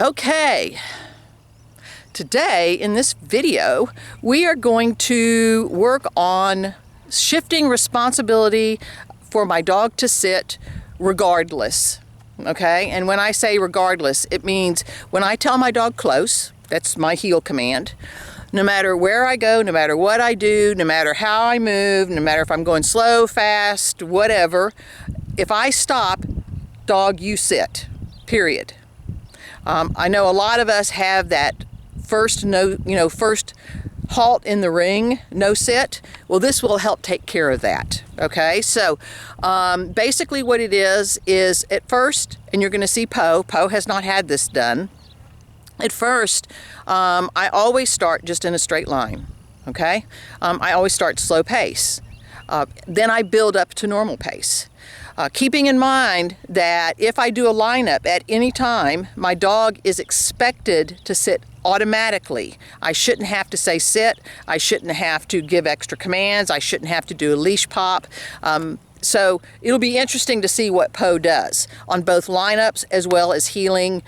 Okay, today in this video, we are going to work on shifting responsibility for my dog to sit regardless. Okay, and when I say regardless, it means when I tell my dog close, that's my heel command. No matter where I go, no matter what I do, no matter how I move, no matter if I'm going slow, fast, whatever, if I stop, dog, you sit, period. I know a lot of us have that first halt in the ring, no sit. Well, this will help take care of that. Okay, so basically what it is at first, and you're going to see Poe has not had this done. At first, I always start just in a straight line. Okay, I always start slow pace. Then I build up to normal pace. Keeping in mind that if I do a lineup at any time, my dog is expected to sit automatically. I shouldn't have to say sit. I shouldn't have to give extra commands. I shouldn't have to do a leash pop. So it'll be interesting to see what Poe does on both lineups as well as heeling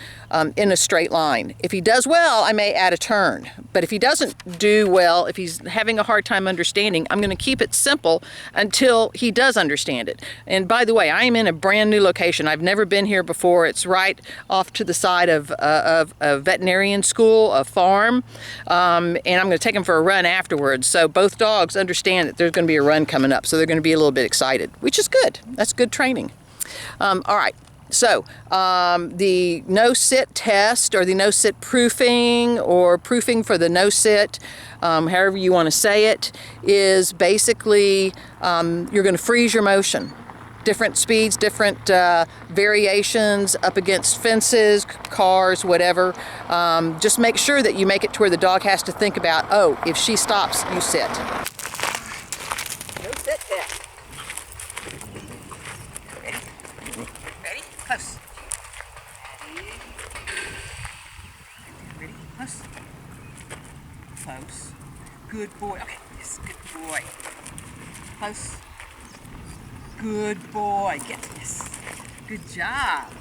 in a straight line. If he does well, I may add a turn. But if he doesn't do well, if he's having a hard time understanding, I'm going to keep it simple until he does understand it. And by the way, I am in a brand new location. I've never been here before. It's right off to the side of a veterinarian school, a farm, and I'm going to take him for a run afterwards. So both dogs understand that there's going to be a run coming up, so they're going to be a little bit excited, which is good. That's good training. All right. So the no-sit test, or the no-sit proofing, or proofing for the no-sit, however you want to say it, is basically you're going to freeze your motion. Different speeds, different variations up against fences, cars, whatever. Just make sure that you make it to where the dog has to think about, oh, if she stops, you sit. No-sit test. Ready? Close. Ready? Close. Close. Good boy. Okay, yes, good boy. Close. Good boy. Get this. Good job.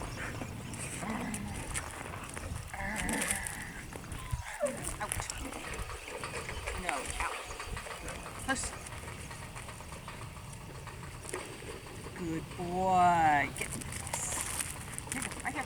Out. No, out. Close. Good boy. Get this. Here, right here.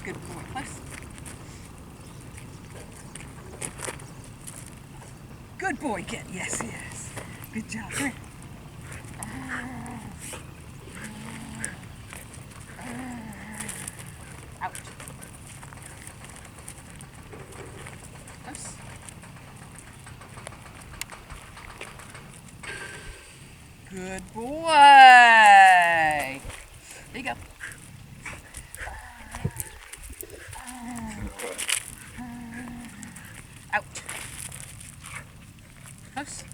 Good boy. Close. Good boy, get. Yes, yes. Good job. Come here. Out. Close. Good boy. There you go. Out. Close.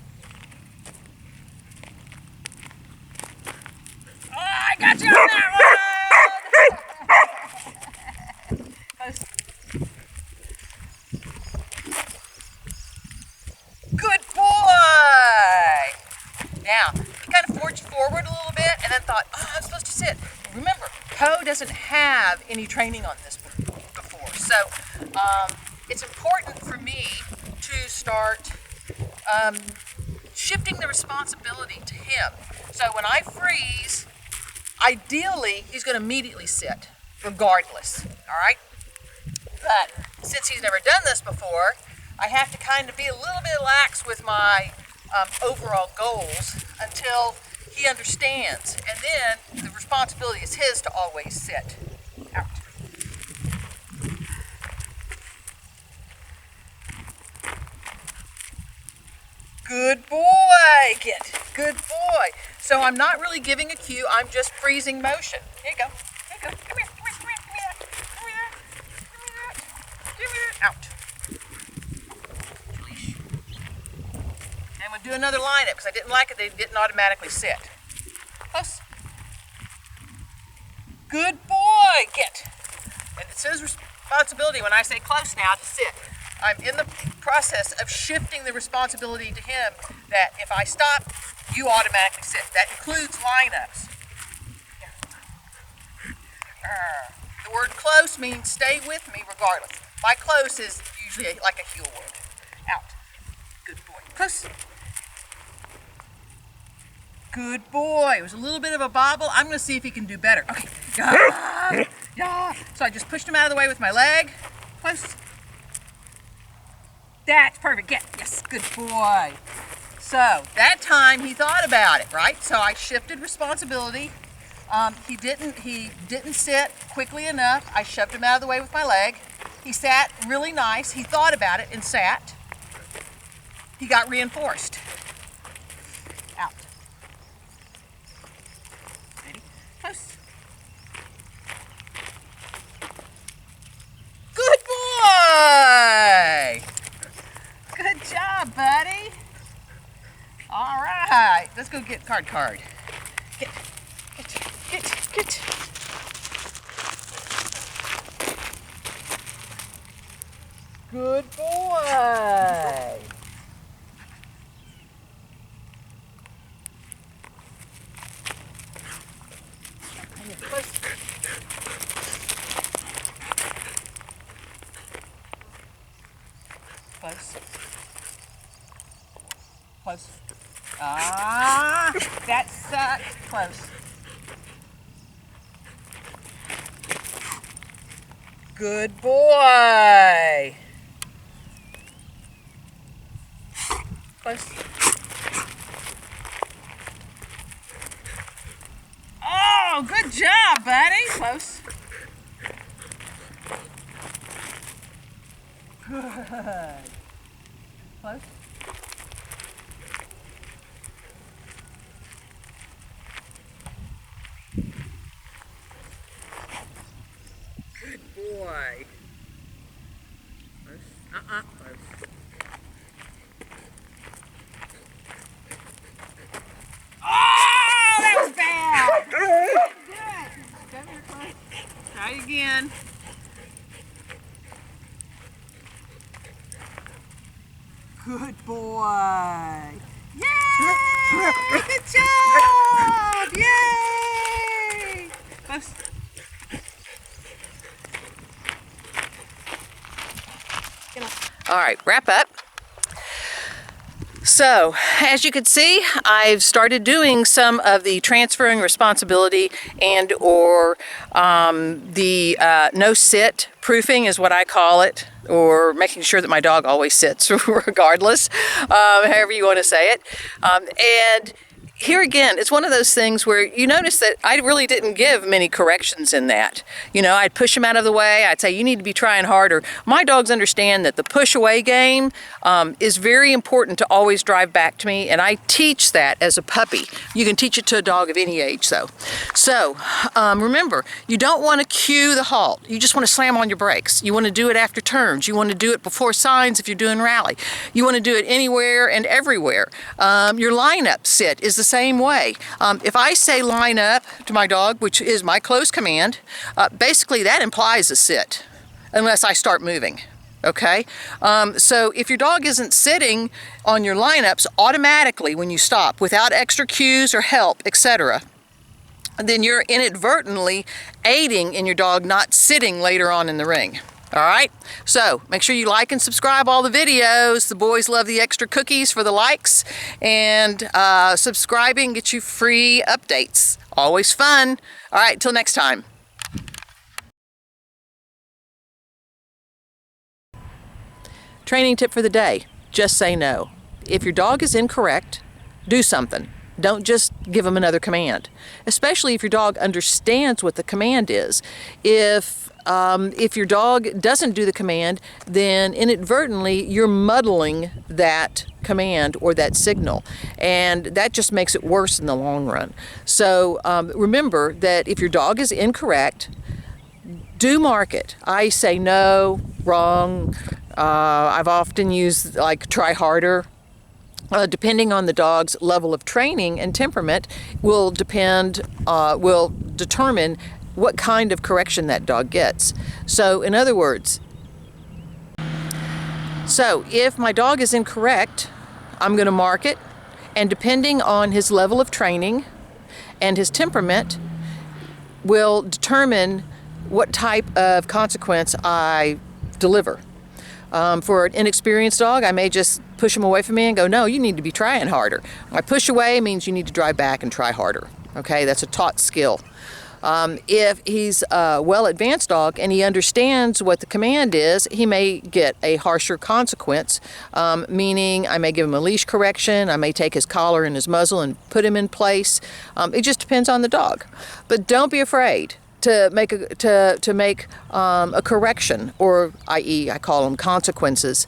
Oh, I got you on that one! Close. Good boy! Now, he kind of forged forward a little bit and then thought, oh, I'm supposed to sit. Remember, Poe doesn't have any training on this before, so it's important for me to start shifting the responsibility to him. So when I freeze, ideally he's going to immediately sit, regardless. All right? But since he's never done this before, I have to kind of be a little bit lax with my overall goals until he understands. And then the responsibility is his to always sit. Out. Good boy, Kit. Good boy. So I'm not really giving a cue, I'm just freezing motion. Here you go. Here you go. Come here, come here, come here, come here. Come here. Come here. Come here. Out. Leash. And we'll do another lineup because I didn't like it, they didn't automatically sit. Close. Good boy. Get. And it's his responsibility when I say close now to sit. I'm in the process of shifting the responsibility to him that if I stop, you automatically sit. That includes lineups. The word close means stay with me regardless. My close is usually like a heel word. Out. Good boy. Close. Good boy. It was a little bit of a bobble. I'm going to see if he can do better. Okay. Yeah. Yeah. So I just pushed him out of the way with my leg. Close. That's perfect. Get. Yes. Good boy. So that time he thought about it, right? So I shifted responsibility. He didn't sit quickly enough. I shoved him out of the way with my leg. He sat really nice. He thought about it and sat. He got reinforced. Out. Ready? Close. Good boy! Good job, buddy. All right, let's go get card. Get. Good boy. Close. Close. Ah, that's close. Good boy. Close. Oh, good job, buddy. Close. Good. Close. Good boy. Close. Close. Oh, that was bad. Good. Try again. Good boy. Yay! Good job! Yay! Close. All right, wrap up. So, as you can see, I've started doing some of the transferring responsibility and or the no-sit proofing is what I call it, or making sure that my dog always sits regardless, however you want to say it. And here again, it's one of those things where you notice that I really didn't give many corrections in that. You know, I'd push him out of the way. I'd say, you need to be trying harder. My dogs understand that the push away game is very important to always drive back to me. And I teach that as a puppy. You can teach it to a dog of any age, though. So remember, you don't want to cue the halt. You just want to slam on your brakes. You want to do it after turns. You want to do it before signs if you're doing rally. You want to do it anywhere and everywhere. Your lineup sit is the same way. If I say line up to my dog, which is my close command, basically that implies a sit, unless I start moving. Okay? So if your dog isn't sitting on your lineups automatically when you stop, without extra cues or help, etc., then you're inadvertently aiding in your dog not sitting later on in the ring. All right, so make sure you like and subscribe all the videos. The boys love the extra cookies for the likes, and subscribing gets you free updates. Always fun. All right, till next time. Training tip for the day, just say no. If your dog is incorrect, do something. Don't just give them another command, especially if your dog understands what the command is. If your dog doesn't do the command, then inadvertently you're muddling that command or that signal, and that just makes it worse in the long run. So remember that if your dog is incorrect, do mark it. I say no, wrong. I've often used like try harder. Depending on the dog's level of training and temperament will determine what kind of correction that dog gets. So in other words, so if my dog is incorrect, I'm going to mark it, and depending on his level of training and his temperament will determine what type of consequence I deliver. For an inexperienced dog, I may just push him away from me and go, no, you need to be trying harder. My push away means you need to drive back and try harder. Okay, that's a taught skill. If he's a well-advanced dog and he understands what the command is, he may get a harsher consequence, meaning I may give him a leash correction, I may take his collar and his muzzle and put him in place. It just depends on the dog. But don't be afraid to make a correction, or i.e. I call them consequences.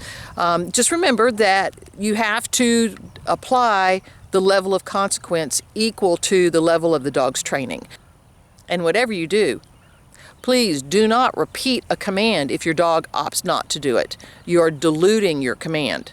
Just remember that you have to apply the level of consequence equal to the level of the dog's training. And whatever you do, please do not repeat a command if your dog opts not to do it. You are diluting your command.